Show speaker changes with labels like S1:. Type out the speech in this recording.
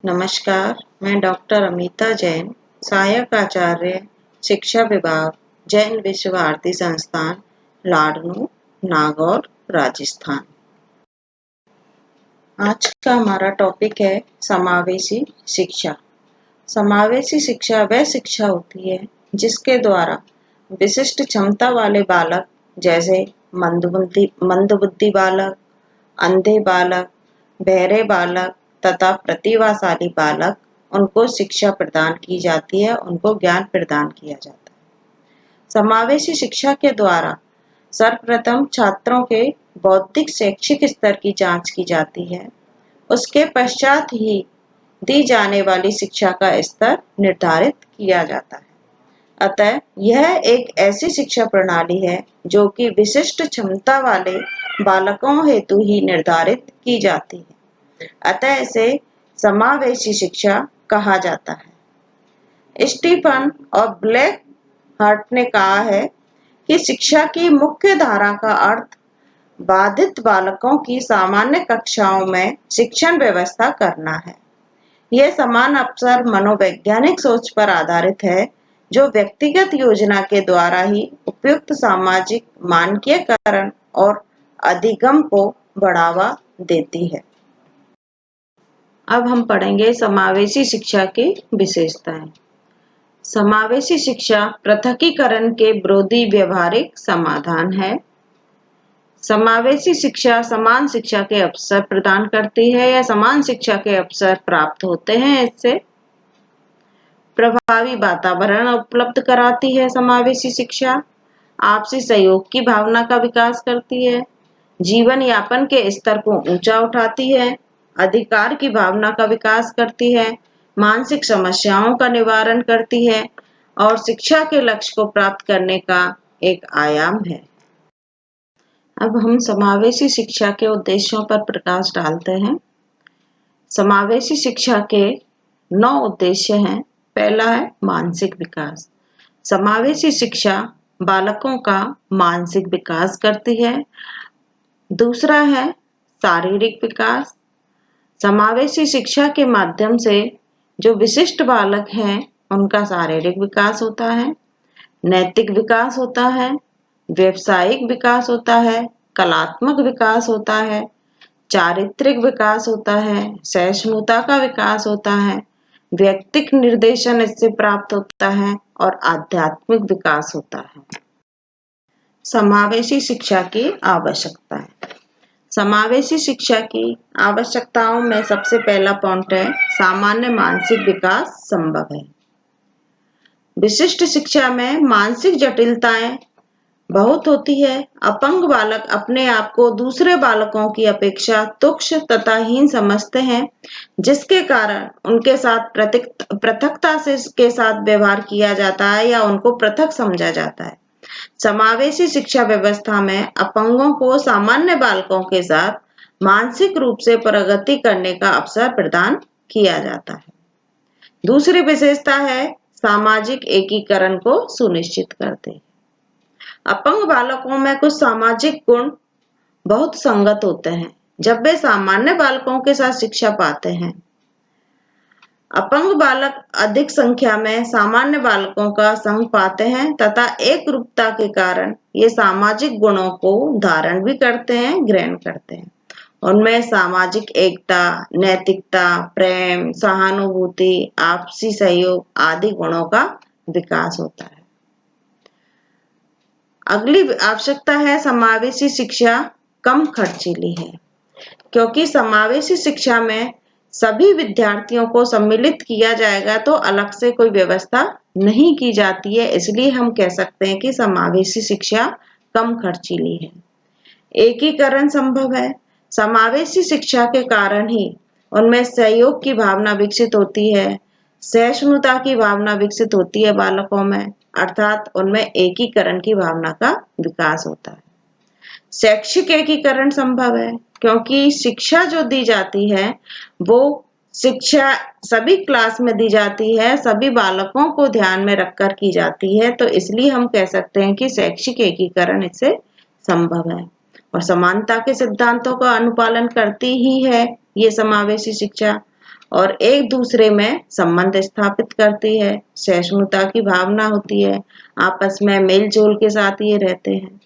S1: नमस्कार, मैं डॉक्टर अमिता जैन, सहायक आचार्य, शिक्षा विभाग, जैन विश्व भारती संस्थान, लाडनू, नागौर, राजस्थान। आज का हमारा टॉपिक है समावेशी शिक्षा। समावेशी शिक्षा वह शिक्षा होती है जिसके द्वारा विशिष्ट क्षमता वाले बालक जैसे मंदबुद्धि बालक, अंधे बालक, बहरे बालक तथा प्रतिभाशाली बालक उनको शिक्षा प्रदान की जाती है, उनको ज्ञान प्रदान किया जाता है। समावेशी शिक्षा के द्वारा सर्वप्रथम छात्रों के बौद्धिक शैक्षिक स्तर की जांच की जाती है। उसके पश्चात ही दी जाने वाली शिक्षा का स्तर निर्धारित किया जाता है। अतः यह एक ऐसी शिक्षा प्रणाली है जो कि विशिष्ट क्षमता वाले बालकों हेतु ही निर्धारित की जाती है। अतः इसे समावेशी शिक्षा कहा जाता है। स्टीफन और ब्लैक हार्ट ने कहा है कि शिक्षा की मुख्य धारा का अर्थ बाधित बालकों की सामान्य कक्षाओं में शिक्षण व्यवस्था करना है। यह समान अवसर मनोवैज्ञानिक सोच पर आधारित है जो व्यक्तिगत योजना के द्वारा ही उपयुक्त सामाजिक मानकीकरण और अधिगम को बढ़ावा देती है। अब हम पढ़ेंगे समावेशी शिक्षा की विशेषताएं। समावेशी शिक्षा पृथकीकरण के विरोधी व्यवहारिक समाधान है। समावेशी शिक्षा समान शिक्षा के अवसर प्रदान करती है या समान शिक्षा के अवसर प्राप्त होते हैं। इससे प्रभावी वातावरण उपलब्ध कराती है। समावेशी शिक्षा आपसी सहयोग की भावना का विकास करती है, जीवन यापन के स्तर को ऊंचा उठाती है, अधिकार की भावना का विकास करती है, मानसिक समस्याओं का निवारण करती है और शिक्षा के लक्ष्य को प्राप्त करने का एक आयाम है। अब हम समावेशी शिक्षा के उद्देश्यों पर प्रकाश डालते हैं। समावेशी शिक्षा के 9 उद्देश्य हैं। पहला है मानसिक विकास। समावेशी शिक्षा बालकों का मानसिक विकास करती है। दूसरा है शारीरिक विकास। समावेशी शिक्षा के माध्यम से जो विशिष्ट बालक हैं उनका शारीरिक विकास होता है, नैतिक विकास होता है, व्यावसायिक विकास होता है, कलात्मक विकास होता है, चारित्रिक विकास होता है, सहिष्णुता का विकास होता है, व्यक्तिक निर्देशन इससे प्राप्त होता है और आध्यात्मिक विकास होता है। समावेशी शिक्षा की आवश्यकताएं। समावेशी शिक्षा की आवश्यकताओं में सबसे पहला पॉइंट है सामान्य मानसिक विकास संभव है। विशिष्ट शिक्षा में मानसिक जटिलताएं बहुत होती है। अपंग बालक अपने आप को दूसरे बालकों की अपेक्षा तुच्छ तथा हीन समझते हैं, जिसके कारण उनके साथ पृथकता के साथ व्यवहार किया जाता है या उनको पृथक समझा जाता है। समावेशी शिक्षा व्यवस्था में अपंगों को सामान्य बालकों के साथ मानसिक रूप से प्रगति करने का अवसर प्रदान किया जाता है। दूसरी विशेषता है सामाजिक एकीकरण को सुनिश्चित करते हैं। अपंग बालकों में कुछ सामाजिक गुण बहुत संगत होते हैं जब वे सामान्य बालकों के साथ शिक्षा पाते हैं। अपंग बालक अधिक संख्या में सामान्य बालकों का संग पाते हैं तथा एक रूपता के कारण ये सामाजिक गुणों को धारण भी करते हैं, ग्रहण करते हैं। उनमें सामाजिक एकता, नैतिकता, प्रेम, सहानुभूति, आपसी सहयोग आदि गुणों का विकास होता है। अगली आवश्यकता है समावेशी शिक्षा कम खर्चीली है, क्योंकि समावेशी शिक्षा में सभी विद्यार्थियों को सम्मिलित किया जाएगा तो अलग से कोई व्यवस्था नहीं की जाती है। इसलिए हम कह सकते हैं कि समावेशी शिक्षा कम खर्चीली है। एकीकरण संभव है। समावेशी शिक्षा के कारण ही उनमें सहयोग की भावना विकसित होती है, सहिष्णुता की भावना विकसित होती है बालकों में, अर्थात उनमें एकीकरण की भावना का विकास होता है। शैक्षिक एकीकरण संभव है, क्योंकि शिक्षा जो दी जाती है वो शिक्षा सभी क्लास में दी जाती है, सभी बालकों को ध्यान में रखकर की जाती है, तो इसलिए हम कह सकते हैं कि शैक्षिक एकीकरण इससे संभव है और समानता के सिद्धांतों का अनुपालन करती ही है ये समावेशी शिक्षा। और एक दूसरे में संबंध स्थापित करती है, सहिष्णुता की भावना होती है, आपस में मेल जोल के साथ ये रहते हैं।